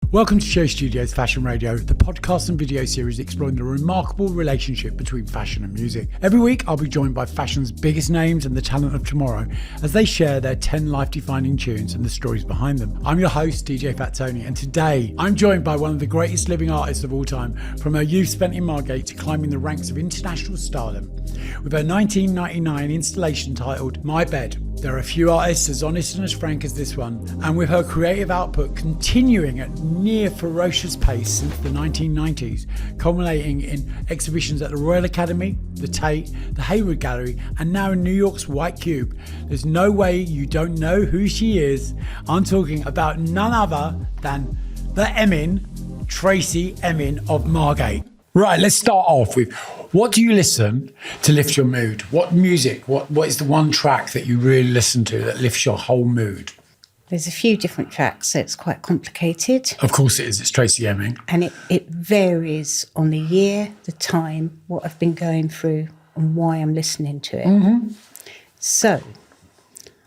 Welcome to SHOWstudio's Fashion Radio, the podcast and video series exploring the remarkable relationship between fashion and music. Every week, I'll be joined by fashion's biggest names and the talent of tomorrow as they share their 10 life-defining tunes and the stories behind them. I'm your host, DJ Fat Tony, and today I'm joined by one of the greatest living artists of all time, from her youth spent in Margate to climbing the ranks of international stardom. With her 1999 installation titled My Bed, there are a few artists as honest and as frank as this one, and with her creative output continuing at near ferocious pace since the 1990s, culminating in exhibitions at the Royal Academy, the Tate, the Hayward Gallery, and now in New York's White Cube. There's no way you don't know who she is. I'm talking about none other than the Emin, Tracey Emin of Margate. Right, let's start off with, what do you listen to lift your mood? What music, what is the one track that you really listen to that lifts your whole mood? There's a few different tracks, so it's quite complicated. Of course it is, it's Tracey Emin. And it varies on the year, the time, what I've been going through and why I'm listening to it. Mm-hmm. So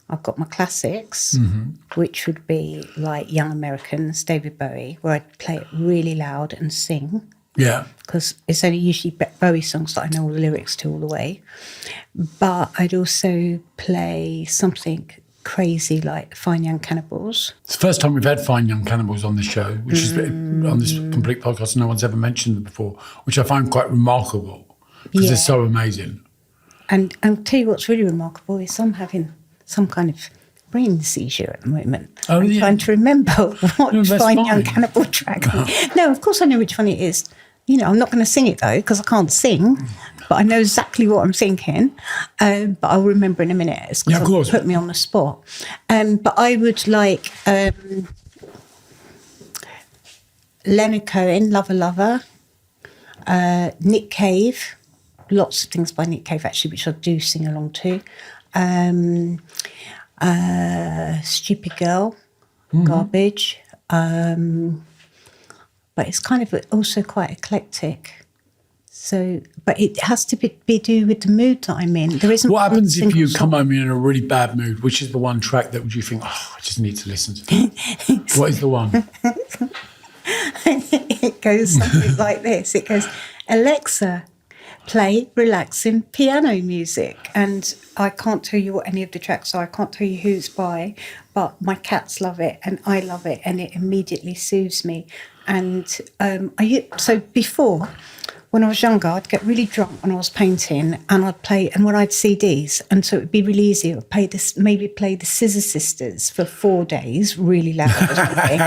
I've got my classics, which would be like Young Americans, David Bowie, where I'd play it really loud and sing. Yeah. Because it's only usually Bowie songs that I know all the lyrics to all the way. But I'd also play something crazy like Fine Young Cannibals. It's the first time we've had Fine Young Cannibals on the show, which is on this complete podcast. No one's ever mentioned them before, which I find quite remarkable because they're so amazing. And I'll tell you what's really remarkable is I'm having some kind of brain seizure at the moment. I'm trying to remember what Fine Young Cannibal track. No, of course I know which one it is. You know, I'm not going to sing it though because I can't sing, but I know exactly what I'm thinking. But I'll remember in a minute. It's of course. Put me on the spot. But I would like Leonard Cohen, Lover Lover, Nick Cave, lots of things by Nick Cave actually, which I do sing along to. Stupid Girl, Garbage. But it's kind of also quite eclectic. So, but it has to be do with the mood that I'm in. There isn't. What happens if you come home in a really bad mood? Which is the one track that would you think, I just need to listen to? What is the one? It goes something like this. It goes, Alexa, play relaxing piano music. And I can't tell you what any of the tracks are. I can't tell you who it's by, but my cats love it and I love it, and it immediately soothes me. And so before, when I was younger, I'd get really drunk when I was painting, and I'd play, and when I had CDs, and so it'd be really easy. I'd play the Scissor Sisters for 4 days, really loud or something.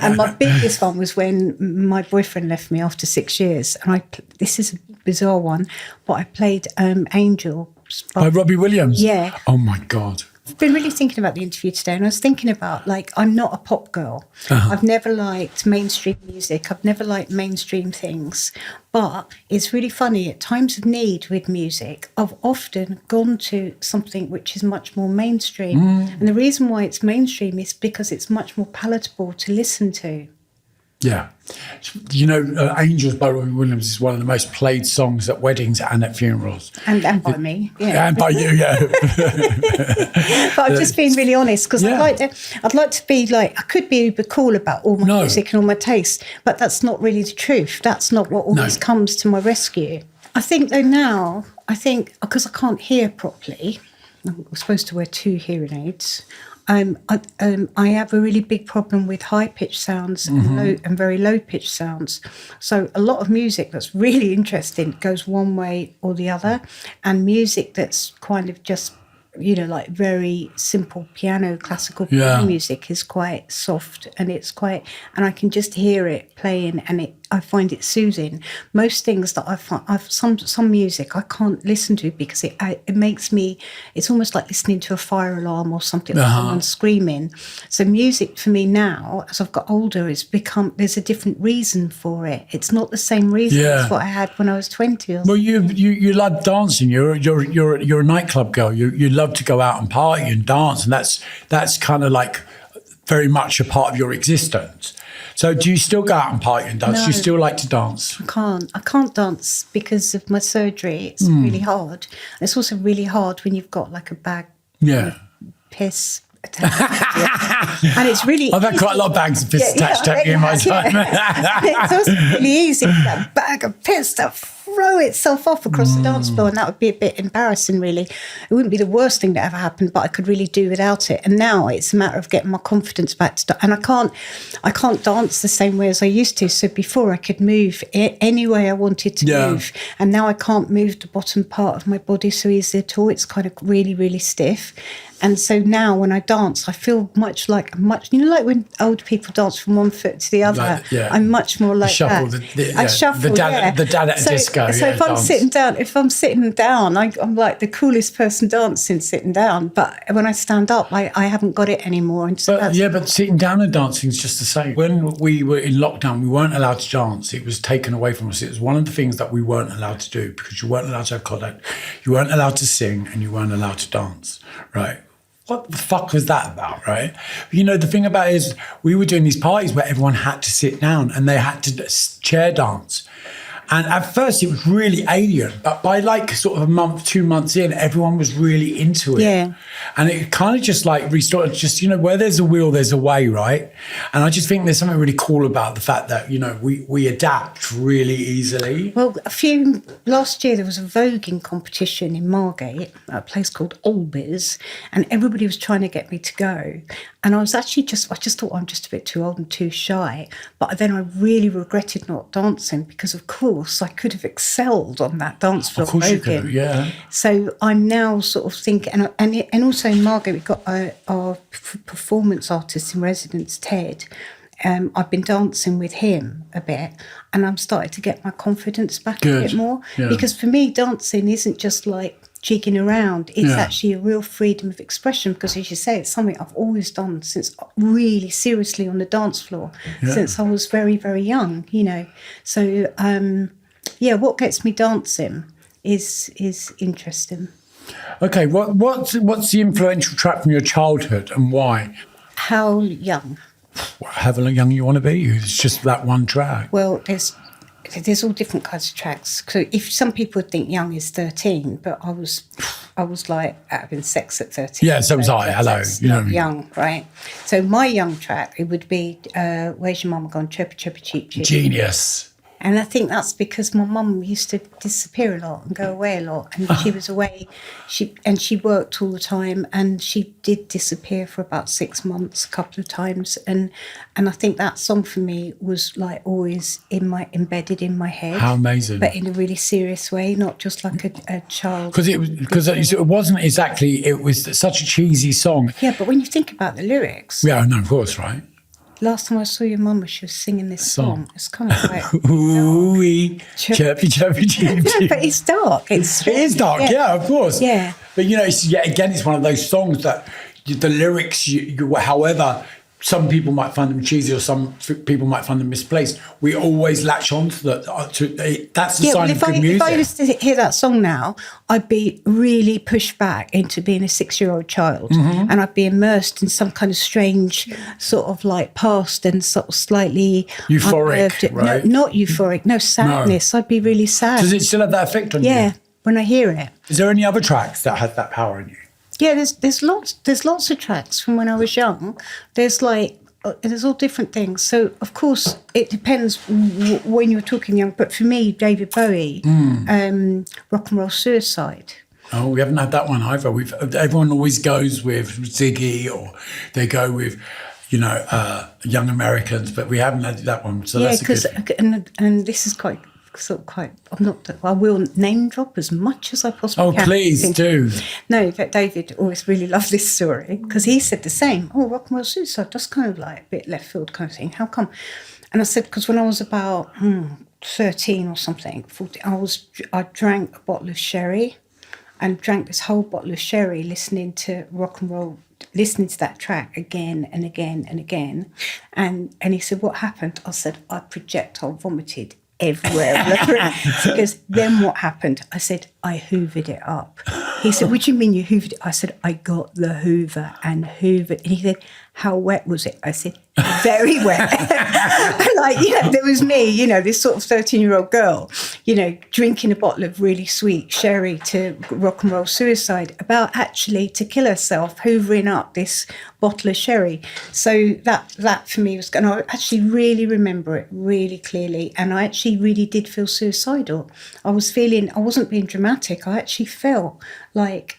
And my biggest one was when my boyfriend left me after 6 years, and this is a bizarre one, but I played Angel by Robbie Williams. Yeah. Oh my God. I've been really thinking about the interview today, and I was thinking about, like, I'm not a pop girl. I've never liked mainstream music. I've never liked mainstream things. But it's really funny, at times of need with music, I've often gone to something which is much more mainstream. And the reason why it's mainstream is because it's much more palatable to listen to. Yeah. You know, Angels by Robbie Williams is one of the most played songs at weddings and at funerals. And by me, yeah. And by you, yeah. But I've just been really honest, because I'd like to be like, I could be uber cool about all my music and all my tastes, but that's not really the truth. That's not what always comes to my rescue. I think though now, because I can't hear properly, I'm supposed to wear 2 hearing aids, I have a really big problem with high-pitched sounds and very low-pitched sounds. So a lot of music that's really interesting goes one way or the other, and music that's kind of just, you know, like very simple classical piano music is quite soft, and and I can just hear it playing, and I find it soothing. Most things that some music I can't listen to because it makes me, it's almost like listening to a fire alarm or something, like someone screaming. So music for me now, as I've got older, there's a different reason for it. It's not the same reason as what I had when I was 20 or something. Well, you love dancing. You're a nightclub girl. You love to go out and party and dance, and that's kind of like very much a part of your existence. So do you still go out and party and dance? No, do you still like to dance? I can't dance because of my surgery. It's really hard. And it's also really hard when you've got like a bag of piss And it's really I've had quite a lot of bags of piss attached to me in my time. It's also really easy for that bag of piss to throw itself off across the dance floor, and that would be a bit embarrassing, really. It wouldn't be the worst thing that ever happened, but I could really do without it. And now it's a matter of getting my confidence back to and I can't dance the same way as I used to. So before I could move any way I wanted to move, and now I can't move the bottom part of my body so easily at all. It's kind of really, really stiff. And so now when I dance, I feel much like when old people dance from one foot to the other. I'm much more like shuffle, that. I shuffle, the dad at a disco. So if I'm sitting down, I'm like the coolest person dancing sitting down. But when I stand up, I haven't got it anymore. And so but sitting down and dancing is just the same. When we were in lockdown, we weren't allowed to dance. It was taken away from us. It was one of the things that we weren't allowed to do because you weren't allowed to have contact, you weren't allowed to sing, and you weren't allowed to dance, right? What the fuck was that about, right? You know, the thing about it is we were doing these parties where everyone had to sit down and they had to chair dance. And at first it was really alien, but by like sort of a month, 2 months in, everyone was really into it. Yeah. And it kind of just like restored, just, you know, where there's a will, there's a way, right? And I just think there's something really cool about the fact that, you know, we adapt really easily. Well, last year there was a voguing competition in Margate at a place called Albiz, and everybody was trying to get me to go. And I just thought I'm just a bit too old and too shy. But then I really regretted not dancing because, of course, I could have excelled on that dance floor. Of course you could, yeah. So I'm now sort of thinking, and also in Margate, we've got our performance artist in residence, Ted. I've been dancing with him a bit, and I'm starting to get my confidence back a bit more. Yeah. Because for me, dancing isn't just like jigging around. It's actually a real freedom of expression because, as you say, it's something I've always done since really seriously on the dance floor since I was very, very young, you know. So, what gets me dancing is interesting. Okay, what's the influential track from your childhood and why? How young? However young you want to be. It's just that one track. Well, there's all different kinds of tracks. So if some people would think young is 13, but I was like having sex at 13. Yeah, so was I. Hello. You know, young, right? So my young track, it would be Where's Your Mama Gone? Chirpy, chirpy, cheep, cheep. Genius. And I think that's because my mum used to disappear a lot and go away a lot. And she was away, she worked all the time, and she did disappear for about 6 months a couple of times. And I think that song for me was like always embedded in my head. How amazing. But in a really serious way, not just like a child. Because it wasn't exactly, it was such a cheesy song. Yeah, but when you think about the lyrics. Yeah, no, of course, right? Last time I saw your mum, she was singing this song. It's kind of like... Ooh-wee, chirpy, chirpy, chirpy. No, but it's dark. It is dark, yeah, of course. Yeah. But, you know, it's one of those songs that the lyrics, however... Some people might find them cheesy or some people might find them misplaced. We always latch on to that. That's the sign of good music. If I was to hear that song now, I'd be really pushed back into being a 6-year-old child, and I'd be immersed in some kind of strange sort of like past and sort of slightly... Euphoric, right? No, not euphoric. No, sadness. No. I'd be really sad. Does it still have that effect on you? Yeah, when I hear it. Is there any other tracks that had that power in you? Yeah, there's lots of tracks from when I was young. There's all different things. So of course it depends when you're talking young. But for me, David Bowie, Rock and Roll Suicide. Oh, we haven't had that one either. Everyone always goes with Ziggy, or they go with, you know, Young Americans, but we haven't had that one. So that's a good... and this is quite. I will name drop as much as I possibly can. Oh, please do. No, but David always really loved this story because he said the same. Oh, Rock and Roll Suicide, that's kind of like a bit left field kind of thing. How come? And I said, because when I was about 13 or something, 14, I drank a bottle of sherry and drank this whole bottle of sherry listening to rock and roll, listening to that track again and again and again. And he said, what happened? I said, I projectile vomited everywhere. He goes, then what happened? I said, I hoovered it up. He said, what do you mean you hoovered it? I said, I got the hoover and hoovered. And he said, how wet was it? I said, very wet. Like, you know, there was me, you know, this sort of 13-year-old girl, you know, drinking a bottle of really sweet sherry to rock and roll suicide, about actually to kill herself, hoovering up this bottle of sherry. So that for me was, and I actually really remember it really clearly, and I actually really did feel suicidal. I wasn't being dramatic, I actually felt like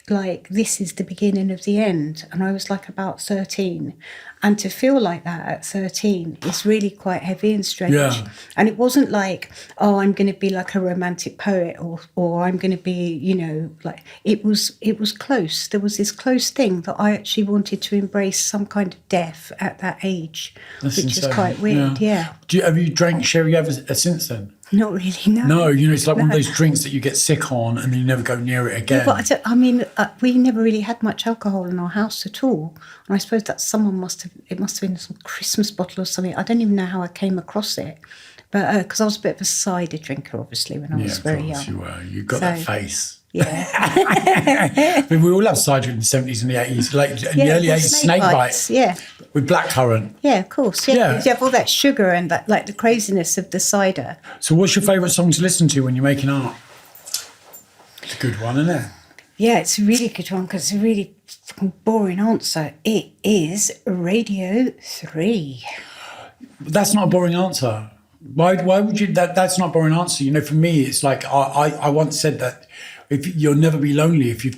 this is the beginning of the end, and I was like about 13. And to feel like that at 13 is really quite heavy and strange. Yeah. And it wasn't like, oh, I'm going to be like a romantic poet, or I'm going to be, you know, like, it was close. There was this close thing that I actually wanted to embrace some kind of death at that age, which is quite weird. Yeah. Have you drank sherry ever since then? Not really, no. No, you know, it's like one of those drinks that you get sick on and then you never go near it again. Yeah, but we never really had much alcohol in our house at all. And I suppose that it must have been some Christmas bottle or something. I don't even know how I came across it. But because I was a bit of a cider drinker, obviously, when I was very young. You were. You got that face. Yeah. I mean, we all had cider in the 70s and the 80s. Like in the early 80s, snake bites. Yeah. With blackcurrant. Yeah, of course. Yeah. You have all that sugar and that, like, the craziness of the cider. So what's your favourite song to listen to when you're making art? It's a good one, isn't it? Yeah, it's a really good one because it's a really boring answer. It is Radio 3. That's not a boring answer. Why would you? That's not a boring answer. You know, for me, it's like I once said that you'll never be lonely if you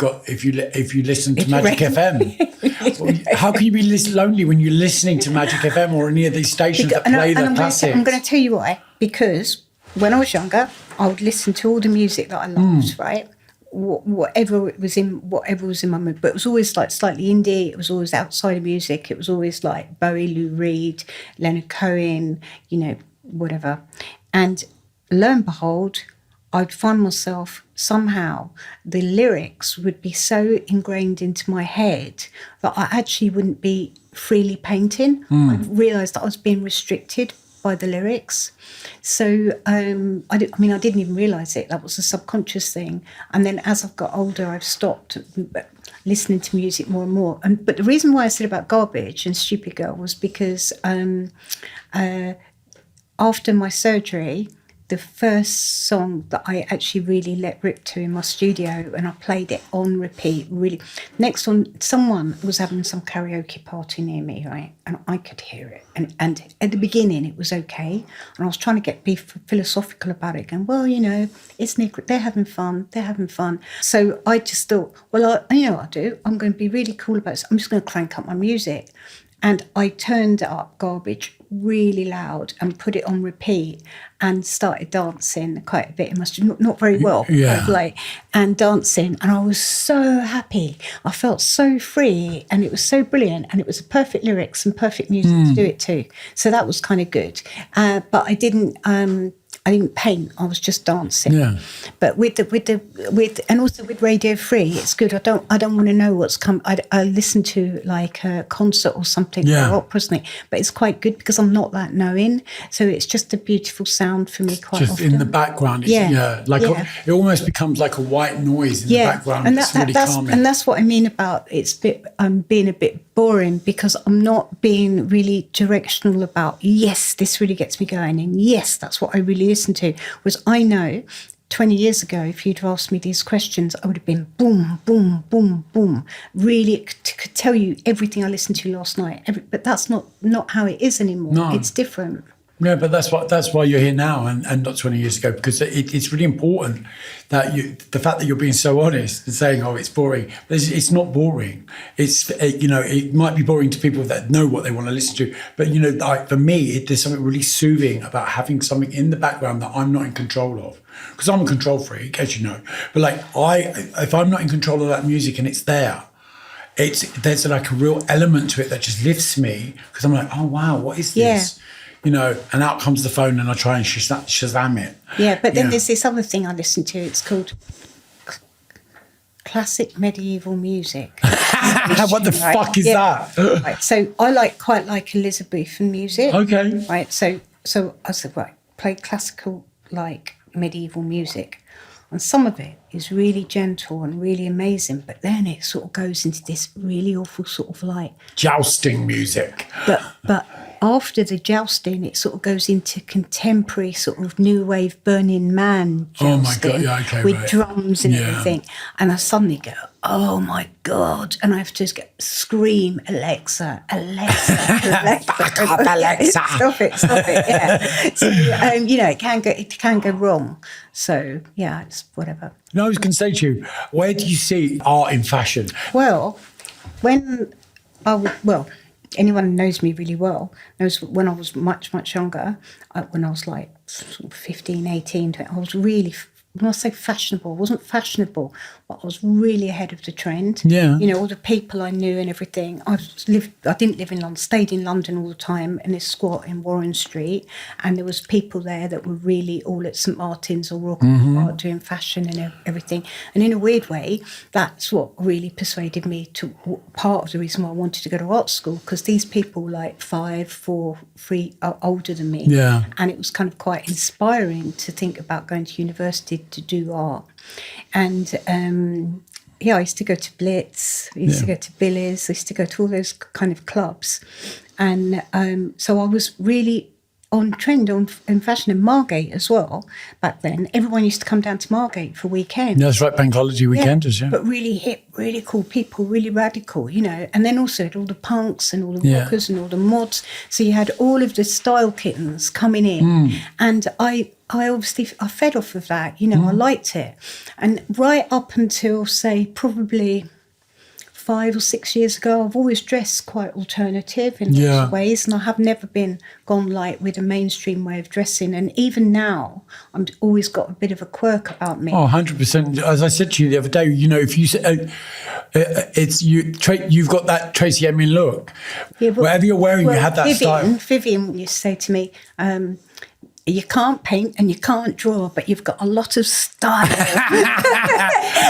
listen to Magic FM. How can you be lonely when you're listening to Magic FM or any of these stations that play the classics? I'm going to tell you why. Because when I was younger, I would listen to all the music that I loved, right? Whatever was in my mood, but it was always like slightly indie. It was always outside of music. It was always like Bowie, Lou Reed, Leonard Cohen, you know, whatever. And lo and behold, I'd find myself somehow the lyrics would be so ingrained into my head that I actually wouldn't be freely painting. I realised that I was being restricted by the lyrics. So I didn't even realise it. That was a subconscious thing. And then as I've got older, I've stopped listening to music more and more. But the reason why I said about Garbage and Stupid Girl was because after my surgery, the first song that I actually really let rip to in my studio, and I played it on repeat, really. Next one, someone was having some karaoke party near me, right? And I could hear it. And at the beginning, it was okay. And I was trying to be philosophical about it, going, well, you know, they're having fun. So I just thought, well, you know what I'll do? I'm going to be really cool about it. I'm just going to crank up my music. And I turned up Garbage really loud and put it on repeat and started dancing quite a bit. It must have not very well, and dancing. And I was so happy. I felt so free, and it was so brilliant. And it was perfect lyrics and perfect music to do it to. So that was kind of good. But I didn't paint. I was just dancing. Yeah. But and also with Radio 3, it's good. I don't want to know what's come. I listen to like a concert or something, or opera or something. But it's quite good because I'm not that knowing. So it's just a beautiful sound for me quite often. Just in the background. It almost becomes like a white noise in the background. And it's really calming. And that's what I mean about being a bit boring, because I'm not being really directional about, yes, this really gets me going, and yes, that's what I really listen to. Was I know 20 years ago, if you'd asked me these questions, I would have been boom, boom, boom, boom. Really could tell you everything I listened to last night. But that's not how it is anymore. No. It's different. Yeah, but that's why you're here now and not 20 years ago, because it's really important that the fact that you're being so honest and saying, oh, it's boring. It's not boring. It might be boring to people that know what they want to listen to, but like for me, there's something really soothing about having something in the background that I'm not in control of, because I'm a control freak, as you know. But like if I'm not in control of that music and it's there, there's like a real element to it that just lifts me, because I'm like, oh wow, what is this? And out comes the phone and I try and Shazam it. Yeah, but then there's this other thing I listen to. It's called classic medieval music. What the fuck is that? Right, so I quite like Elizabethan music. Okay. Right, so I said, right, play classical, like medieval music. And some of it is really gentle and really amazing, but then it sort of goes into this really awful sort of like... jousting music. But after the jousting, it sort of goes into contemporary sort of new wave Burning Man jousting. Oh my God, yeah, okay, with drums and everything. And I suddenly go, oh my God. And I have to just scream, Alexa, Alexa, Alexa. Back up, Alexa. Stop it, yeah. So, it can go wrong. So, yeah, it's whatever. No, I was going to say to you, where do you see art in fashion? Well, anyone who knows me really well knows when I was much, much younger, when I was like sort of 15, 18, 20, I was really, when I say fashionable, I wasn't fashionable, but I was really ahead of the trend. Yeah. All the people I knew and everything. I didn't live in London, stayed in London all the time in this squat in Warren Street. And there was people there that were really all at St. Martin's or Royal Art doing fashion and everything. And in a weird way, that's what really persuaded me to, part of the reason why I wanted to go to art school, because these people like 5, 4, 3 are older than me. Yeah. And it was kind of quite inspiring to think about going to university to do art. And I used to go to Blitz, I used to go to Billy's, I used to go to all those kind of clubs. And so I was really on trend in fashion in Margate as well back then. Everyone used to come down to Margate for weekends. That's right, bank holiday weekenders, yeah. But really hip, really cool people, really radical, And then also all the punks and all the rockers and all the mods. So you had all of the style kittens coming in. And I obviously fed off of that, I liked it. And right up until, say, probably 5 or 6 years ago, I've always dressed quite alternative in lots of ways, and I have never gone like with a mainstream way of dressing. And even now, I'm always got a bit of a quirk about me. Oh, 100%. As I said to you the other day, if you say you've got that Tracey Emin look. Yeah, but, whatever you're wearing, you have that style. Vivian used to say to me, you can't paint and you can't draw, but you've got a lot of style.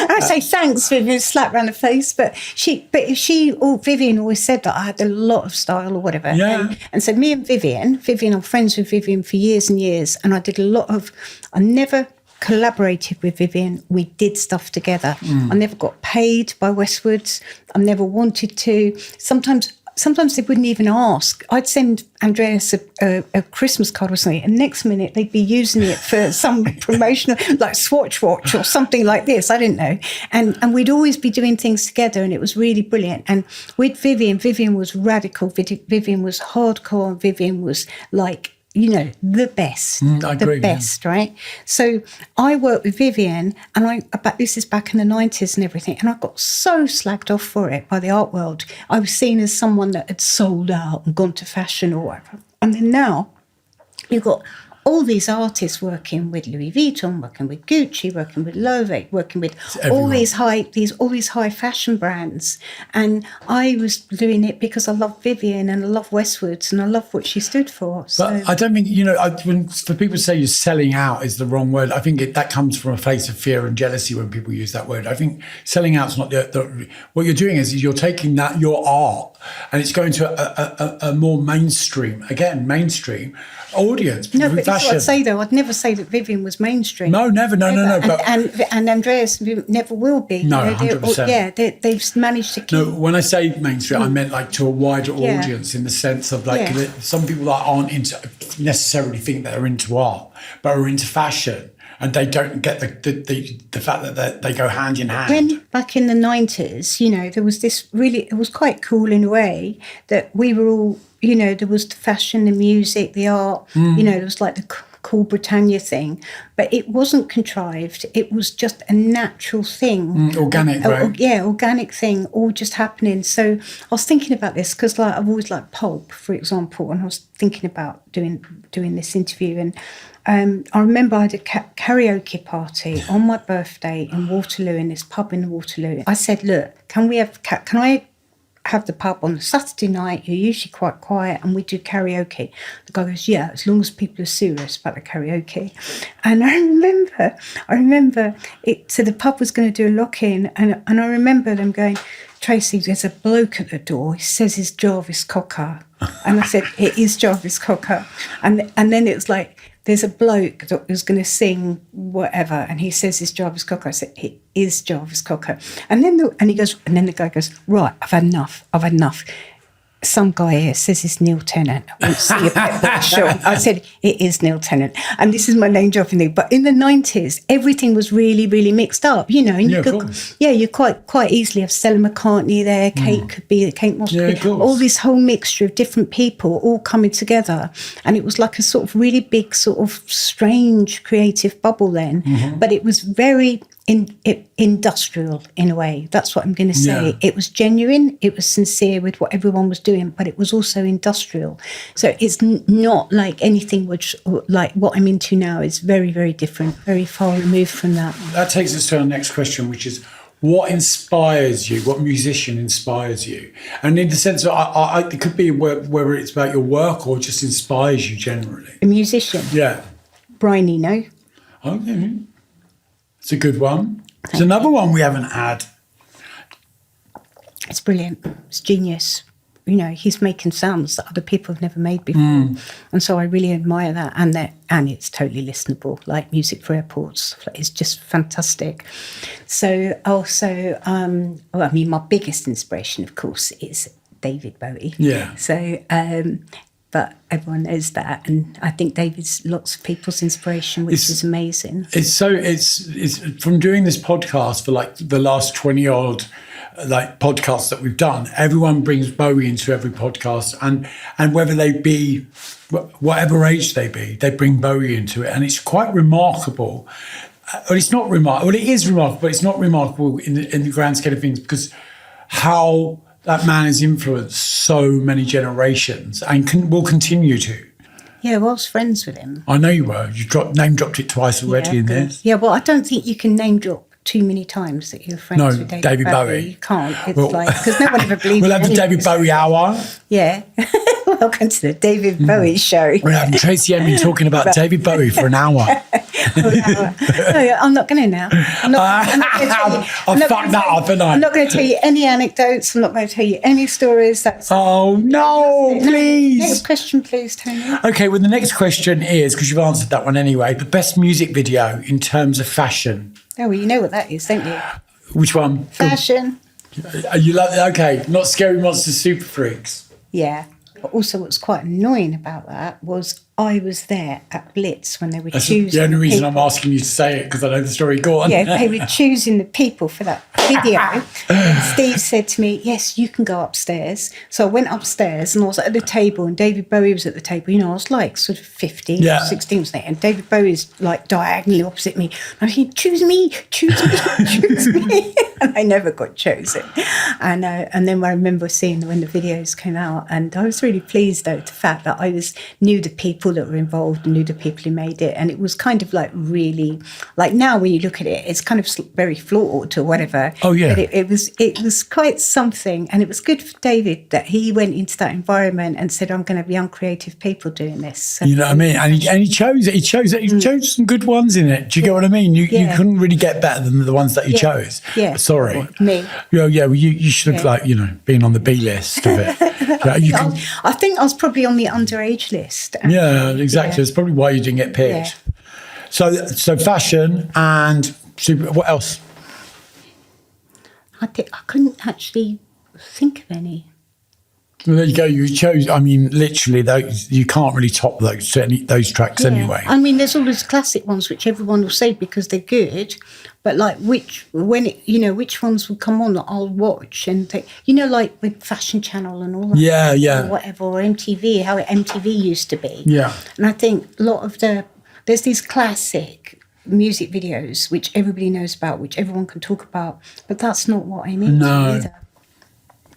I say thanks, Vivian, slap around the face. But Vivian always said that I had a lot of style or whatever. Yeah. And so me and Vivian, I'm friends with Vivian for years and years, and I never collaborated with Vivian. We did stuff together. I never got paid by Westwoods. I never wanted to. Sometimes they wouldn't even ask. I'd send Andreas a Christmas card or something, and next minute they'd be using it for some promotional, like Swatch Watch or something like this. I didn't know. And we'd always be doing things together, and it was really brilliant. And with Vivian was radical. Vivian was hardcore, and Vivian was like, the best, best, right? So I worked with Vivian, and this is back in the 90s and everything, and I got so slagged off for it by the art world. I was seen as someone that had sold out and gone to fashion or whatever. And then now you've got all these artists working with Louis Vuitton, working with Gucci, working with Loewe, working with all these high fashion brands. And I was doing it because I love Vivian and I love Westwoods and I love what she stood for. So. But I don't think, when for people to say you're selling out is the wrong word, I think that comes from a place of fear and jealousy when people use that word. I think selling out's not what you're doing is you're taking your art and it's going to a more mainstream audience. No, but that's what I'd say though. I'd never say that Vivian was mainstream. No, never. No. And Andreas never will be. No, 100%. They've managed to keep. No, when I say mainstream, I meant like to a wider audience in the sense of like some people that aren't necessarily think that they're into art, but are into fashion. And they don't get the fact that they go hand in hand. When back in the 90s, there was this it was quite cool in a way that we were all, there was the fashion, the music, the art, there was like the Cool Britannia thing, but it wasn't contrived. It was just a natural thing. Organic, right? Organic thing, all just happening. So I was thinking about this because I've always liked pulp, for example, and I was thinking about doing this interview. And I remember I had a karaoke party on my birthday in Waterloo, in this pub in Waterloo. I said, look, can I have the pub on a Saturday night? You're usually quite quiet and we do karaoke. The guy goes, yeah, as long as people are serious about the karaoke. And I remember it. So the pub was going to do a lock-in, and I remember them going, Tracey, there's a bloke at the door. He says he's Jarvis Cocker. And I said, it is Jarvis Cocker. And then it was like, there's a bloke that was going to sing whatever, and he says it's Jarvis Cocker. I said, it is Jarvis Cocker. And then the guy goes, right, I've had enough. some guy here says it's Neil Tennant. I want to see a bit sure. I said, it is Neil Tennant. And this is my name dropping thing. But in the 90s, everything was really, really mixed up, you know. And you quite easily have Stella McCartney there. Kate could be Kate Moss. All this whole mixture of different people all coming together. And it was like a sort of really big, sort of strange creative bubble then. But it was very industrial in a way. That's what I'm going to say. Yeah. It was genuine, it was sincere with what everyone was doing, but it was also industrial. So it's not like anything which, like what I'm into now, is very, very different, very far removed from that. That takes us to our next question, which is, what inspires you? What musician inspires you? And in the sense of, it could be whether it's about your work or just inspires you generally. A musician? Yeah. Brian Eno. Okay. It's a good one. It's another one we haven't had. It's brilliant. It's genius. You know, he's making sounds that other people have never made before. And so I really admire that. And it's totally listenable, like music for airports. It's just fantastic. So also, my biggest inspiration, of course, is David Bowie. Yeah. So, but everyone knows that, and I think David's lots of people's inspiration, which is amazing. It's from doing this podcast for like the last 20 odd like podcasts that we've done. Everyone brings Bowie into every podcast, and whether they be whatever age they be, they bring Bowie into it, and it's quite remarkable. Well, it's not remarkable. Well, it is remarkable, but it's not remarkable in the grand scale of things, because how that man has influenced so many generations and will continue to. Yeah, well, I was friends with him. I know you were. You name dropped it twice already in this. Yeah, well, I don't think you can name drop too many times that you're friends with David Bowie. You can't. It's because no one ever believes. We'll have the David Bowie hour. Yeah. Welcome to the David Bowie show. We're having Tracey Emin talking about David Bowie for an hour. No, I'm not going to now. I'll fuck that up, and I'm not going to tell you any anecdotes. I'm not going to tell you any stories. Oh, no, please. Next question, please, Tony. Okay, well, the next question is, because you've answered that one anyway, the best music video in terms of fashion. Oh, well, you know what that is, don't you? Which one? Fashion. You love it? Okay, not Scary Monsters, Super Freaks. Yeah. But also what's quite annoying about that was I was there at Blitz when they were choosing the only reason I'm asking you to say it, because I know the story. Go on. Yeah, they were choosing the people for that video. And Steve said to me, yes, you can go upstairs. So I went upstairs and I was at the table, and David Bowie was at the table. You know, I was like sort of 15 or 16 or something, and David Bowie's like diagonally opposite me. And I said, choose me, choose me, choose me. And I never got chosen. And then I remember seeing when the videos came out, and I was really pleased though, the fact that I knew the people that were involved and knew the people who made it. And it was kind of like really, like now when you look at it, it's kind of very flawed or whatever. Oh yeah. But it was quite something, and it was good for David that he went into that environment and said, I'm going to have young creative people doing this. So, you know what I mean? And he chose it. He chose some good ones in it. Do you get what I mean? You couldn't really get better than the ones that he chose. Yeah. Sorry. Me. Yeah, well, you should have been on the B list of it. I think I was probably on the underage list. Yeah, exactly. That's probably why you didn't get picked. Yeah. So fashion and super. What else? I couldn't actually think of any. Well, there you go. You chose. I mean, literally, those you can't really top those tracks anyway. I mean, there's all those classic ones which everyone will say because they're good, but like which ones will come on that I'll watch and think, like with Fashion Channel and all that. Yeah. Or whatever, or MTV, how MTV used to be. Yeah. And I think a lot of there's these classic music videos which everybody knows about, which everyone can talk about, but that's not what I'm into either.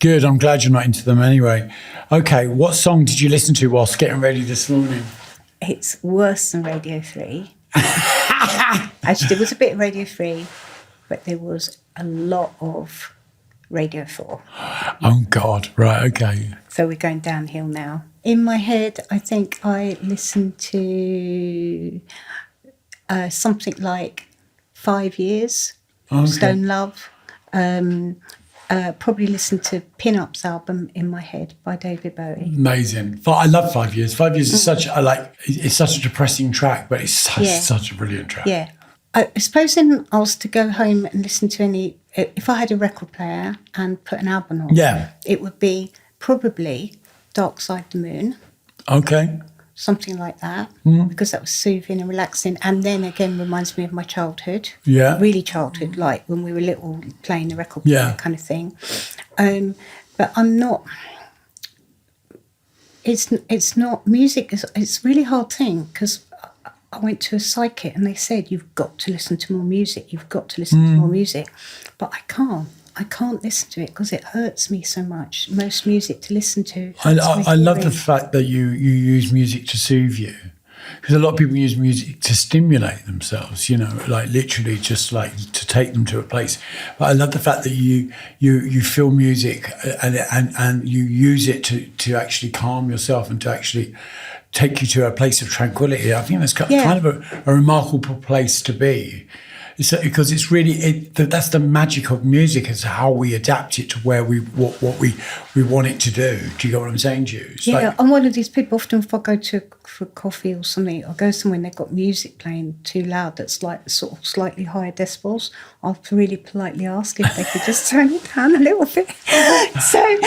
Good, I'm glad you're not into them anyway. Okay, what song did you listen to whilst getting ready this morning? It's worse than Radio 3. Actually, there was a bit of Radio 3, but there was a lot of Radio 4. Oh, God, right, okay. So we're going downhill now. In my head, I think I listened to something like 5 Years, Stone Love. Probably listened to Pin-Up's album In My Head by David Bowie. Amazing. I love 5 Years. 5 Years is it's such a depressing track, but it's such a brilliant track. Yeah. I suppose I was to go home and listen to if I had a record player and put an album on, it would be probably Dark Side of the Moon. Okay. Something like that, because that was soothing and relaxing. And then again, reminds me of my childhood. Yeah. Really childhood, like when we were little, playing the record player kind of thing. But I'm not... It's not music. It's a really hard thing, because I went to a psychic and they said, you've got to listen to more music. You've got to listen to more music. But I can't listen to it because it hurts me so much. Most music to listen to. I love the fact that you use music to soothe you, because a lot of people use music to stimulate themselves, you know, like literally just like to take them to a place. But I love the fact that you feel music and you use it to actually calm yourself and to actually take you to a place of tranquility. I think that's kind of a remarkable place to be. Because it's really that's the magic of music, is how we adapt it to where what we want it to do. Do you get what I'm saying to you? It's I'm one of these people. Often if I go for coffee or something, I'll go somewhere and they've got music playing too loud that's like sort of slightly higher decibels. I'll really politely ask if they could just turn it down a little bit. So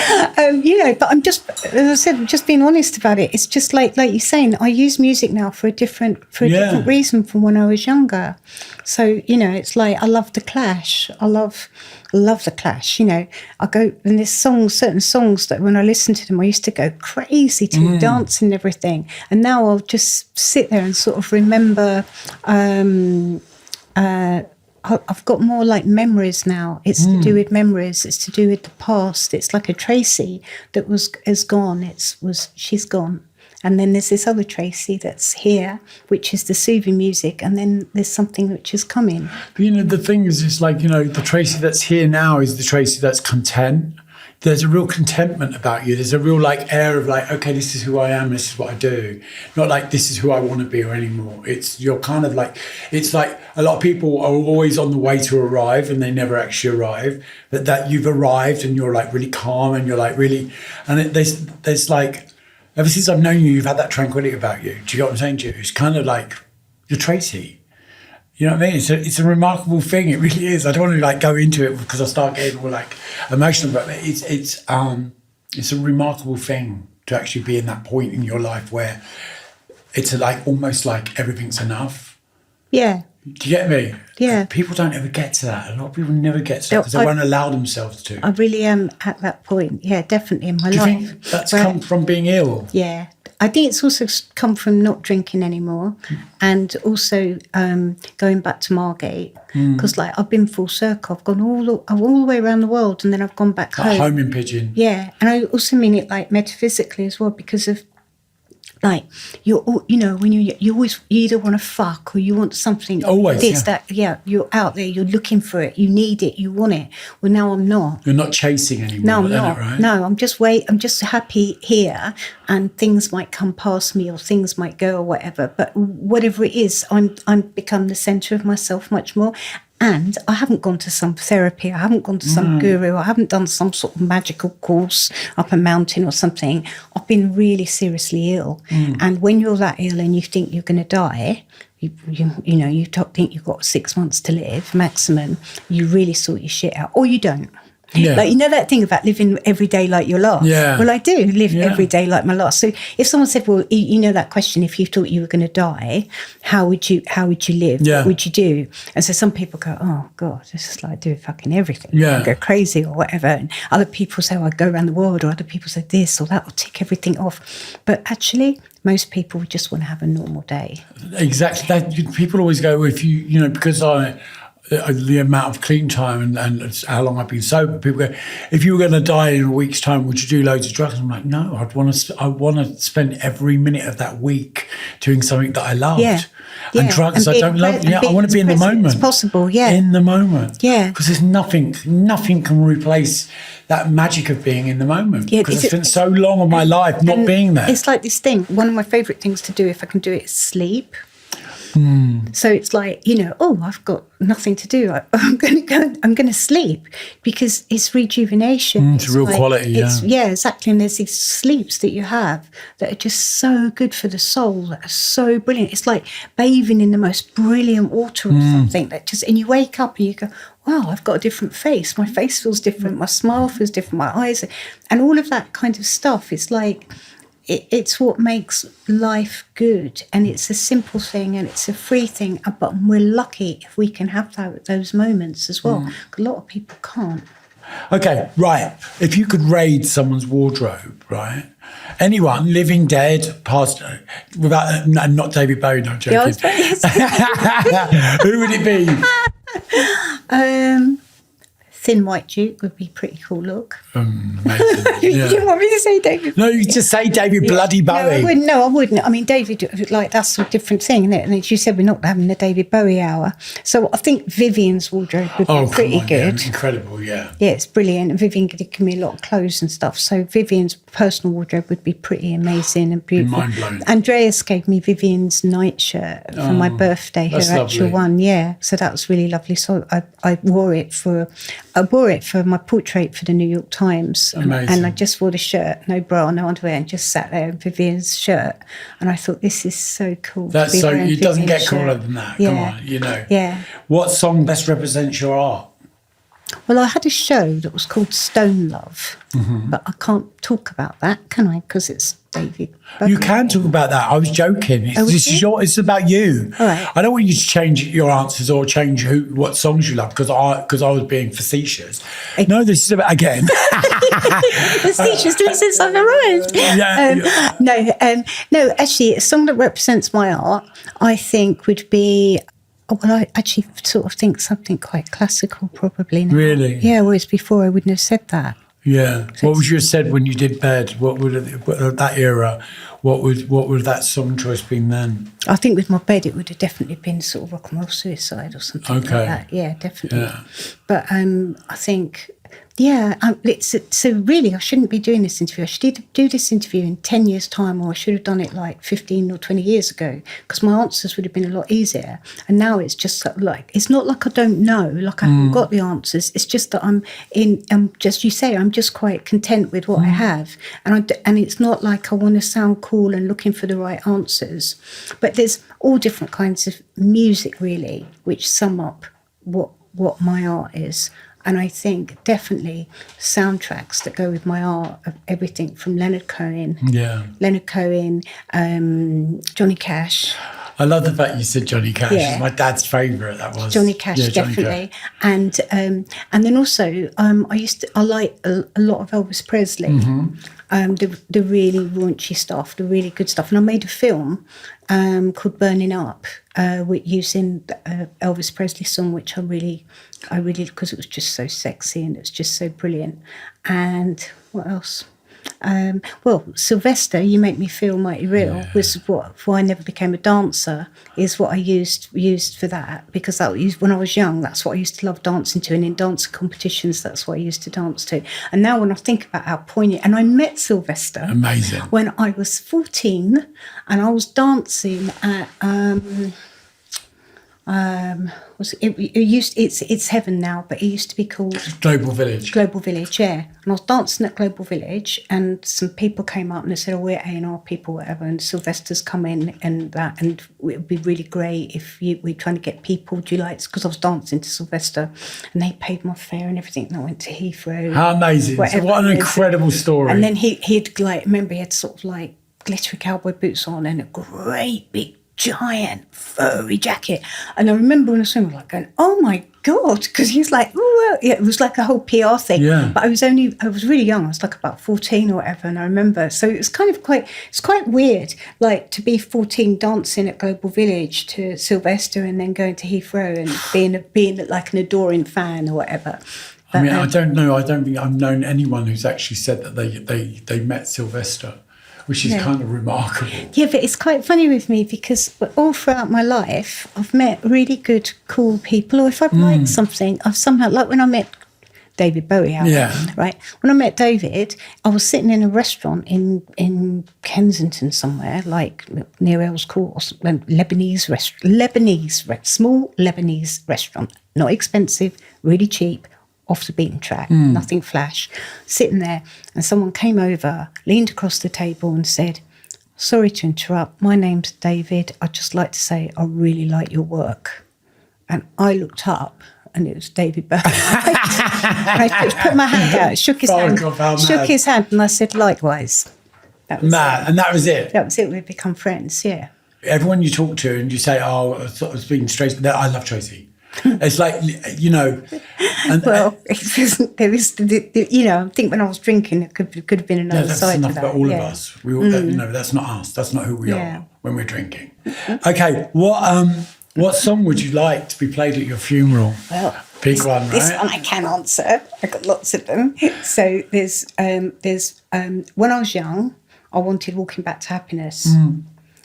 but I'm just, as I said, I'm just being honest about it. It's just like you're saying, I use music now for a different reason from when I was younger. So it's like, I love the Clash. I love the Clash. I go, and there's certain songs that when I listen to them, I used to go crazy to dancing and everything. And now I'll just sit there and sort of remember. I've got more like memories now. It's to do with memories. It's to do with the past. It's like a Tracey that is gone. She's gone. And then there's this other Tracey that's here, which is the soothing music. And then there's something which is coming. But, the thing is, it's like, the Tracey that's here now is the Tracey that's content. There's a real contentment about you. There's a real like air of like, okay, this is who I am. This is what I do. Not like this is who I want to be or anymore. You're kind of like, it's like a lot of people are always on the way to arrive and they never actually arrive. But that you've arrived and you're like really calm and you're like really, and there's like, ever since I've known you, you've had that tranquility about you. Do you get what I'm saying to you? It's kind of like you're Tracey. You know what I mean? It's a remarkable thing. It really is. I don't want to like go into it because I start getting all like emotional, but it's a remarkable thing to actually be in that point in your life where it's like almost like everything's enough. Yeah. Do you get me? Yeah. People don't ever get to that. A lot of people never get to that because they won't allow themselves to. I really am at that point. Yeah, definitely in my life. Do you think that's come from being ill? Yeah. I think it's also come from not drinking anymore, and also going back to Margate, because like I've been full circle. I've gone all the way around the world, and then I've gone back home. Home in Pigeon. Yeah, and I also mean it like metaphysically as well, because of like when you always, you either want to fuck or you want something. Always. You're out there, you're looking for it, you need it, you want it. Well, now I'm not. You're not chasing anymore. No, I'm not. Right? No, I'm just happy here, and things might come past me or things might go or whatever. But whatever it is, I'm become the centre of myself much more. And I haven't gone to some therapy, I haven't gone to some guru, I haven't done some sort of magical course up a mountain or something. I've been really seriously ill. And when you're that ill and you think you're going to die, you think you've got 6 months to live maximum, you really sort your shit out, or you don't. Yeah. Like, that thing about living every day like your last. Yeah. Well, I do live every day like my last. So if someone said, well, that question, if you thought you were going to die, how would you live? Yeah. What would you do? And so some people go, oh God, this is like doing fucking everything. Yeah. I go crazy or whatever. And other people say, I go around the world, or other people say this or that, or tick everything off. But actually, most people just want to have a normal day. Exactly. People always go, well, if because the amount of clean time and how long I've been sober, people go, if you were going to die in a week's time, would you do loads of drugs? I'm like, no, I want to spend every minute of that week doing something that I loved. Yeah. And drugs I don't love. Yeah, I want to be in the moment. It's possible, yeah. In the moment. Yeah. Because there's nothing can replace that magic of being in the moment. Yeah, because I spent so long of my life not being there. It's like this thing. One of my favourite things to do, if I can do it, is sleep. So it's like, I've got nothing to do. I'm going to sleep, because it's rejuvenation. It's real quality, Yeah, exactly. And there's these sleeps that you have that are just so good for the soul, that are so brilliant. It's like bathing in the most brilliant water or something and you wake up and you go, wow, I've got a different face. My face feels different. My smile feels different. My eyes, and all of that kind of stuff. It's like, it's what makes life good, and it's a simple thing and it's a free thing, but we're lucky if we can have those moments as well. A lot of people can't. Okay, right. If you could raid someone's wardrobe, right? Anyone, living, dead, past, without, not David Bowie, not joking. Who would it be? Thin White Duke would be a pretty cool look. Amazing. Yeah. You want me to say David? No, you just say David bloody Bowie. No, I wouldn't. I mean, David, like, that's a different thing, isn't it? And as you said, we're not having a David Bowie hour. So I think Vivian's wardrobe would be pretty good. Yeah, incredible, yeah. Yeah, it's brilliant. And Vivian could give me a lot of clothes and stuff. So Vivian's personal wardrobe would be pretty amazing and beautiful. Mind-blowing. Andreas gave me Vivian's night-shirt for my birthday, her actual one. Yeah, so that was really lovely. So I wore it for my portrait for the New York Times. Amazing. And I just wore the shirt, no bra, no underwear, and just sat there in Vivian's shirt. And I thought, this is so cool. That's so, it doesn't get cooler than that. Yeah. Come on, Yeah. What song best represents your art? Well, I had a show that was called Stone Love, but I can't talk about that, can I? Because it's David Bowie. You can talk about that. I was joking. It's about you. All right. I don't want you to change your answers or change what songs you love, because I was being facetious. No, this is about, again. Facetious since I've arrived. No, actually, a song that represents my art, I think, would be... Well, I actually sort of think something quite classical, probably. Now. Really? Yeah, whereas before I wouldn't have said that. Yeah. So what would you have said when you did bed? What would that era? What would that song choice been then? I think with my bed, it would have definitely been sort of rock and roll suicide or something like that. Yeah, definitely. Yeah. But I think. Yeah, so really I shouldn't be doing this interview. I should do this interview in 10 years' time, or I should have done it like 15 or 20 years ago, because my answers would have been a lot easier. And now it's just like, it's not like I don't know, like I haven't got the answers. It's just that I'm just quite content with what I have. And it's not like I want to sound cool and looking for the right answers. But there's all different kinds of music, really, which sum up what my art is. And I think definitely soundtracks that go with my art, of everything from Leonard Cohen, Johnny Cash. I love the fact you said Johnny Cash. Yeah. It's my dad's favourite. That was Johnny Cash, definitely. Cash. And then also I like a lot of Elvis Presley. The really raunchy stuff, the really good stuff. And I made a film called Burning Up, using Elvis Presley song, which I really, because it was just so sexy and it's just so brilliant. And what else? Sylvester, You Make Me Feel Mighty Real, was why I never became a dancer, is what I used for that, because that was, when I was young, that's what I used to love dancing to, and in dance competitions, that's what I used to dance to. And now when I think about how poignant, and I met Sylvester amazing when I was 14, and I was dancing at it's Heaven now, but it used to be called Global Village, yeah. And I was dancing at Global Village, and some people came up and they said, "Oh, we're A&R people, whatever." And Sylvester's come in, and it would be really great if we're trying to get people. Do you like? Because I was dancing to Sylvester, and they paid my fare and everything. And I went to Heathrow. How amazing! So what an incredible story! And then he'd remember he had sort of like glittery cowboy boots on and a great big giant furry jacket. And I remember when I was swimming, like going, "Oh my God," because he's like, "Oh, yeah." It was like a whole PR thing. Yeah. But I was really young. I was like about 14 or whatever. And I remember, so it was it's quite weird, like to be 14 dancing at Global Village to Sylvester and then going to Heathrow and being like an adoring fan or whatever. But, I mean, I don't know. I don't think I've known anyone who's actually said that they met Sylvester, which is kind of remarkable. Yeah, but it's quite funny with me because all throughout my life, I've met really good, cool people. Or if I've liked something, I've somehow, like when I met David Bowie album, right? When I met David, I was sitting in a restaurant in Kensington somewhere, like near Earls Court, small Lebanese restaurant, not expensive, really cheap, off the beaten track, nothing flash. Sitting there, and someone came over, leaned across the table and said, "Sorry to interrupt, my name's David. I'd just like to say I really like your work." And I looked up, and it was David Bowie. I put my hand out, shook his hand, and I said, "Likewise." That was mad, and that was it. That was it. We'd become friends. Yeah. Everyone you talk to, and you say, "Oh, I was speaking to Tracey," I love Tracey. It's like, you know. And, well, there is, you know, I think when I was drinking, it could have been another side to that. That's enough about all of us. We all, you know, that's not us. That's not who we are when we're drinking. Okay, what song would you like to be played at your funeral? Well, big one, right? This one I can answer. I've got lots of them. So there's when I was young, I wanted Walking Back to Happiness.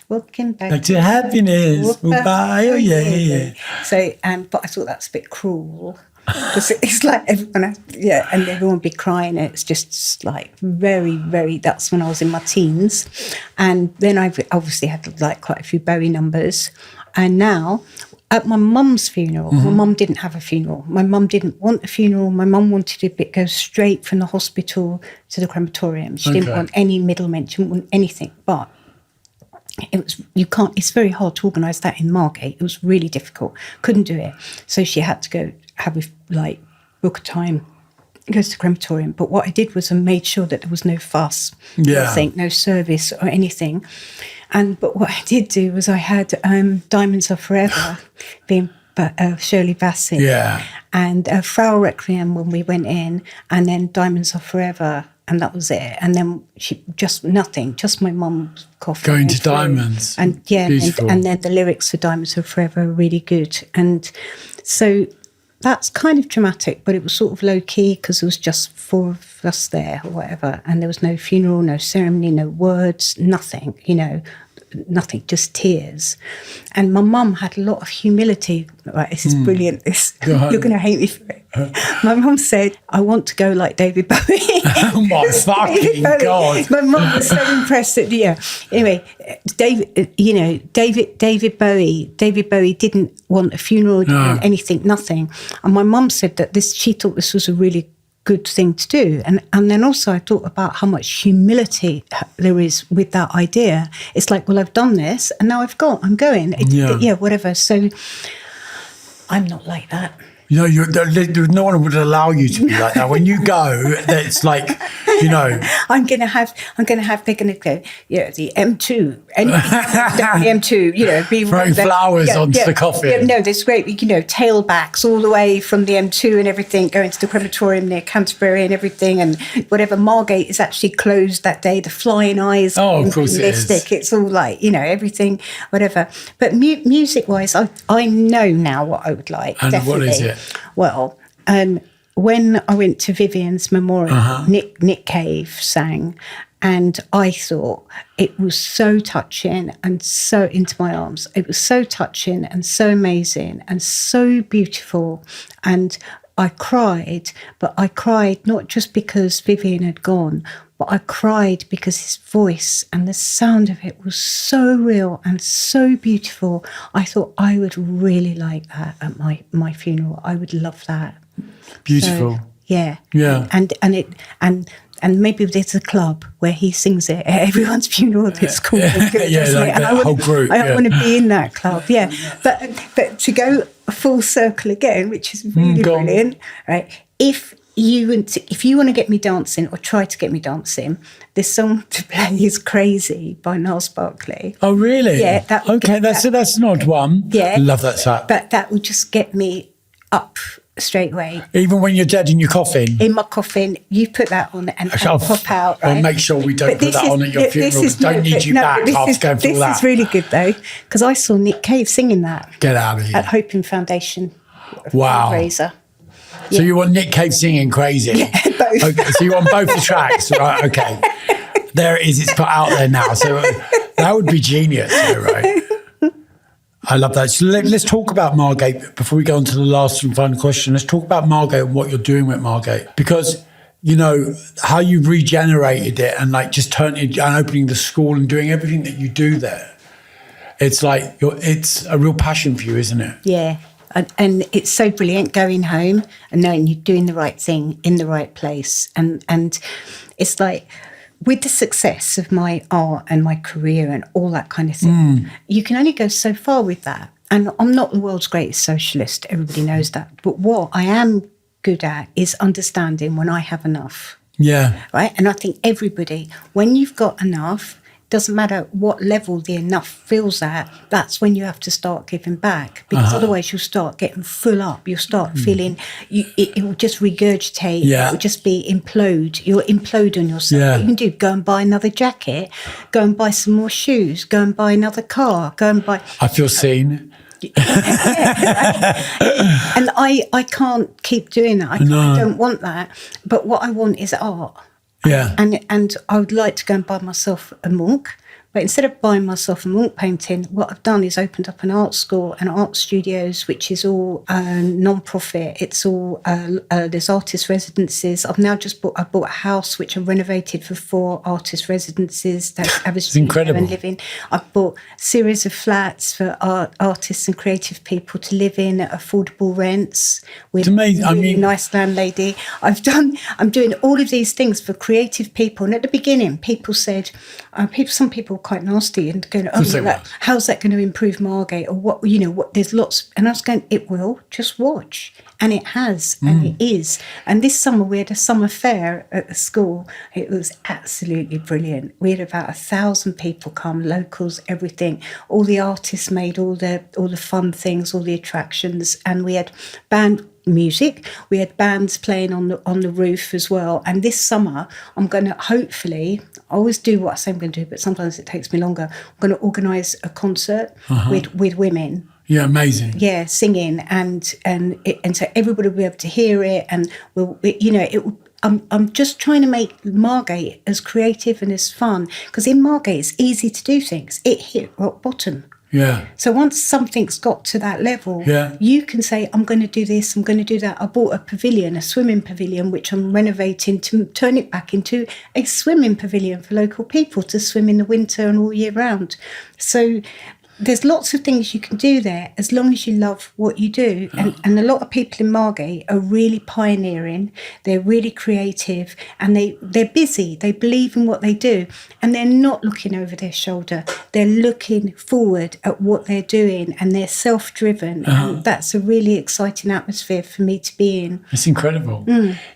Walking back to happiness. Bye. Oh yeah. So but I thought that's a bit cruel. Because it's like everyone, and everyone would be crying. It's just like very, very. That's when I was in my teens, and then I obviously had like quite a few Bowie numbers. And now, at my mum's funeral, my mum didn't have a funeral. My mum didn't want a funeral. My mum wanted it to go straight from the hospital to the crematorium. She didn't want any middlemen. She didn't want anything. But it's very hard to organise that in Margate. It was really difficult. Couldn't do it. So she had to go book a time, go to the crematorium. But what I did was I made sure that there was no fuss, nothing, no service or anything. But what I did do was I had Diamonds Are Forever being Shirley Bassey. Yeah. And Frau Requiem when we went in, and then Diamonds Are Forever, and that was it. And then just my mum's coffee. Going to Diamonds. And and then the lyrics for Diamonds Are Forever are really good. And so that's kind of dramatic, but it was sort of low key because there was just 4 of us there or whatever. And there was no funeral, no ceremony, no words, nothing, nothing, just tears. And my mum had a lot of humility. Right, this is brilliant. You're going to hate me for it. My mum said, "I want to go like David Bowie." Oh my fucking God. My mum was so impressed that, anyway, David Bowie didn't want a funeral, didn't want anything, nothing. And my mum said that she thought this was a really good thing to do. And then also I thought about how much humility there is with that idea. It's like, well, I've done this and now I'm going. Whatever. So I'm not like that. No one would allow you to be like that. When you go, it's like, I'm going to have, they're going to go, the M2, and the M2, be throwing flowers onto the coffin. Yeah, no, there's great, tailbacks all the way from the M2 and everything, going to the crematorium near Canterbury and everything, and whatever. Margate is actually closed that day. The flying eyes. Oh, of course it is. It's all like, everything, whatever. But music-wise, I know now what I would like. And definitely. what is it? Well, when I went to Vivian's memorial, Nick Cave sang, and I thought it was so touching and so into my arms. It was so touching and so amazing and so beautiful. And I cried, but I cried not just because Vivian had gone, but I cried because his voice and the sound of it was so real and so beautiful. I thought I would really like that at my funeral. I would love that. Beautiful. So, yeah. And maybe there's a club where he sings it at everyone's funeral. It's called whole group. I want to be in that club. Yeah. But to go full circle again, which is really brilliant, right? If you want to get me dancing or try to get me dancing, this song to play is Crazy by Niles Barkley. Oh, really? Yeah. That's an odd one. Yeah. I love that song. But that will just get me up straight away. Even when you're dead in your coffin? In my coffin, you put that on and pop out. Right? I'll make sure we don't put that on at your funeral. Don't need you back after going through that. This is really good though, because I saw Nick Cave singing that. Get out of here. At Hoping Foundation. Wow. Fundraiser. So you want Nick Cave singing Crazy? Yeah, both. Okay, so you want both the tracks, right? Okay. There it is. It's put out there now. So that would be genius, right? I love that. So let's talk about Margate before we go on to the last and final question. Let's talk about Margate and what you're doing with Margate, because you know how you've regenerated it and like just turning and opening the school and doing everything that you do there. It's like it's a real passion for you, isn't it? Yeah. And it's so brilliant going home and knowing you're doing the right thing in the right place. And it's like, with the success of my art and my career and all that kind of thing, you can only go so far with that. And I'm not the world's greatest socialist. Everybody knows that. But what I am good at is understanding when I have enough. Yeah. Right? And I think everybody, when you've got enough, doesn't matter what level the enough feels at, that's when you have to start giving back, because otherwise you'll start getting full up. You'll start feeling, it will just regurgitate. Yeah. It will just be implode. You'll implode on yourself. Yeah. What you can do, go and buy another jacket, go and buy some more shoes, go and buy another car, go and buy... I feel seen. And I can't keep doing that. I don't want that. But what I want is art. Yeah. And I would like to go and buy myself a monk. But instead of buying myself a monk painting, what I've done is opened up an art school and art studios, which is all non-profit. It's all, there's artist residences. I've now I bought a house which I renovated for 4 artist residences that have a studio and live in. I've bought a series of flats for artists and creative people to live in at affordable rents with a really nice landlady. I'm doing all of these things for creative people. And at the beginning, people said, some people quite nasty and going, how's that going to improve Margate, or what, there's lots, and I was going, it will, just watch. And it has, and it is. And this summer we had a summer fair at the school. It was absolutely brilliant. We had about 1,000 people come, locals, everything. All the artists made all the fun things, all the attractions, and we had band music. We had bands playing on the roof as well. And this summer, I'm going to hopefully, I always do what I say I'm going to do, but sometimes it takes me longer. I'm going to organise a concert with women. Yeah, amazing. Yeah, singing and so everybody will be able to hear it, and I'm just trying to make Margate as creative and as fun, because in Margate it's easy to do things. It hit rock bottom. Yeah. So once something's got to that level, you can say, I'm going to do this, I'm going to do that. I bought a pavilion, a swimming pavilion, which I'm renovating to turn it back into a swimming pavilion for local people to swim in the winter and all year round. So there's lots of things you can do there as long as you love what you do. And a lot of people in Margate are really pioneering. They're really creative, and they're busy. They believe in what they do, and they're not looking over their shoulder. They're looking forward at what they're doing, and they're self-driven. And that's a really exciting atmosphere for me to be in. It's incredible.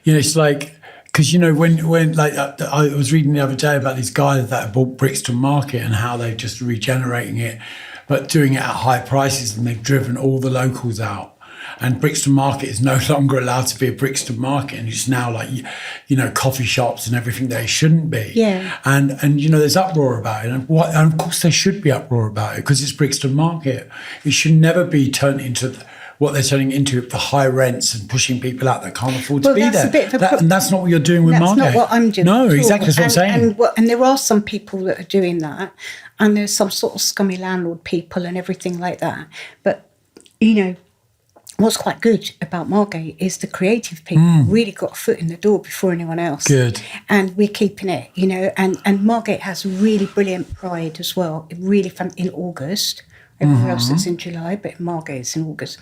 It's like, because when like I was reading the other day about these guys that bought Brixton Market and how they're just regenerating it, but doing it at high prices, and they've driven all the locals out. And Brixton Market is no longer allowed to be a Brixton Market, and it's now like, coffee shops and everything that it shouldn't be. Yeah. And there's uproar about it, and of course there should be uproar about it, because it's Brixton Market. It should never be turned into what they're turning into, the high rents and pushing people out that can't afford to be there. And that's not what you're doing with Margate. That's not what I'm doing. No, exactly. That's what I'm saying. And there are some people that are doing that, and there's some sort of scummy landlord people and everything like that. But, what's quite good about Margate is the creative people really got a foot in the door before anyone else. Good. And we're keeping it, and Margate has really brilliant pride as well. Really fun in August. Everywhere else it's in July, but in Margate it's in August.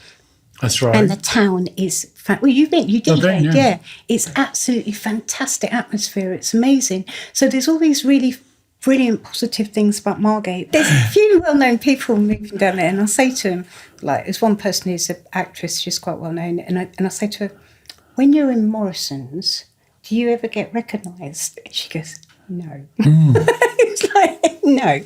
That's right. And the town is... you did, yeah. It's absolutely fantastic atmosphere. It's amazing. So there's all these really brilliant positive things about Margate. There's a few well-known people moving down there, and I say to them, like, there's one person who's an actress, she's quite well-known, and I say to her, when you're in Morrison's, do you ever get recognised? And she goes, no. It's like, no.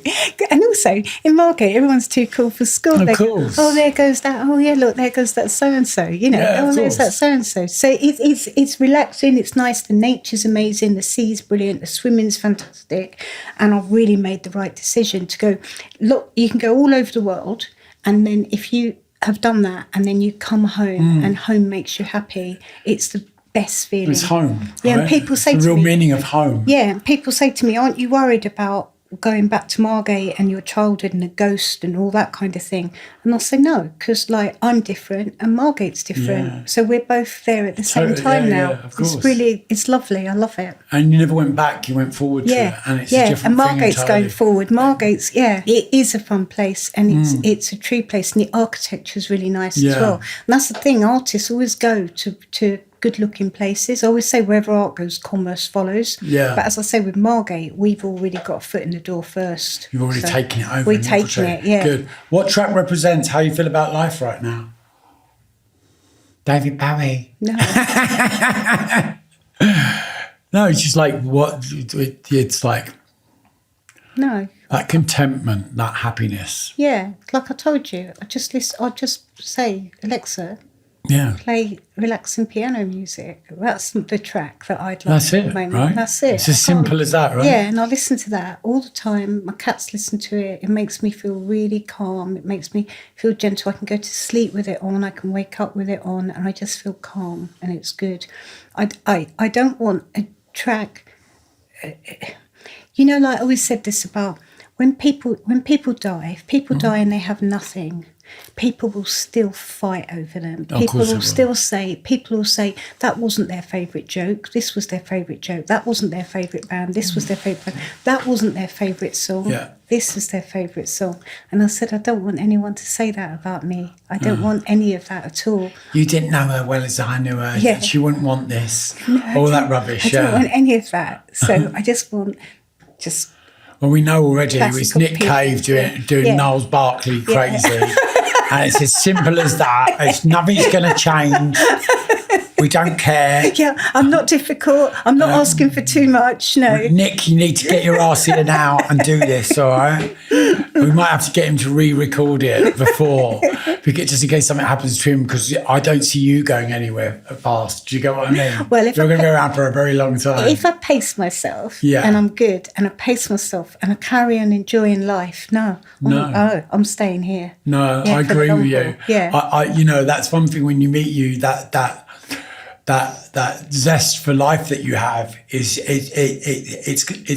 And also, in Margate, everyone's too cool for school. Of course. Oh, there goes that. Oh, yeah, look, there goes that so-and-so. There's that so-and-so. So it's relaxing, it's nice, the nature's amazing, the sea's brilliant, the swimming's fantastic. And I've really made the right decision to go, look, you can go all over the world, and then if you have done that, and then you come home, and home makes you happy, it's the best feeling. It's home. Yeah, right? and people say the to real me, meaning of home. Yeah, and people say to me, aren't you worried about going back to Margate and your childhood and a ghost and all that kind of thing? And I'll say no, because like I'm different and Margate's different. So we're both there at the same time now. Yeah, of course. It's lovely. I love it. And you never went back, you went forward to it. And it's a different and Margate's thing entirely. going forward. Margate's, it is a fun place, and it's a true place, and the architecture is really nice as well. And that's the thing, artists always go to good-looking places. I always say wherever art goes, commerce follows. Yeah. But as I say with Margate, we've already got a foot in the door first. You've already taken it over. We're taking it, yeah. Good. What track represents how you feel about life right now? David Bowie. No. No, it's just like what it's like. No. That contentment, that happiness. Yeah, like I told you, I'll just say, Alexa, play relaxing piano music. That's the track that I'd like. That's it, right? That's it. It's as simple as that, right? Yeah, and I listen to that all the time. My cats listen to it. It makes me feel really calm. It makes me feel gentle. I can go to sleep with it on. I can wake up with it on, and I just feel calm, and it's good. I don't want a track. You know, like I always said this about when people die. If people die and they have nothing, people will still fight over them. People will still say that wasn't their favourite joke. This was their favourite joke. That wasn't their favourite band. This was their favourite band. That wasn't their favourite song. Yeah. This is their favourite song. And I said, I don't want anyone to say that about me. I don't want any of that at all. You didn't know her well as I knew her. Yeah. She wouldn't want this. No, all that rubbish. I don't want any of that. So I just want Well, we know already it was classical Nick Cave doing Niles Barkley crazy. And it's as simple as that. It's nothing's going to change. We don't care. Yeah, I'm not difficult. I'm not asking for too much, no. Nick, you need to get your ass in now and do this, all right? We might have to get him to re-record it before, just in case something happens to him, because I don't see you going anywhere fast. Do you get what I mean? Well, if you're going to be around for a very long time. If I pace myself and I'm good and I pace myself and I carry on enjoying life, I'm staying here. No, I agree with you. Yeah. I that's one thing when you meet you, that zest for life that you have it's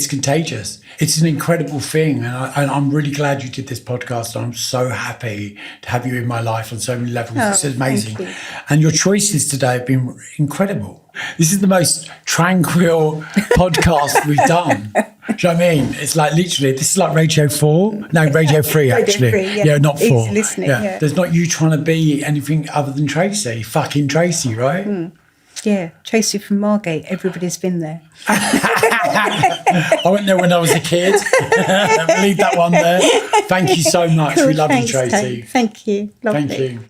contagious. It's an incredible thing, and I'm really glad you did this podcast. I'm so happy to have you in my life on so many levels. It's amazing, and your choices today have been incredible. This is the most tranquil podcast we've done. Do you know what I mean? It's like literally, this is like Radio 4. No, Radio 3 actually. Radio 3, not 4. Easy listening, yeah. There's not you trying to be anything other than Tracey. Fucking Tracey, right? Mm. Yeah, Tracey from Margate. Everybody's been there. I went there when I was a kid. Leave that one there. Thank you so much. Cool, we love thanks, you, Tracey. Thank you. Lovely. Thank you.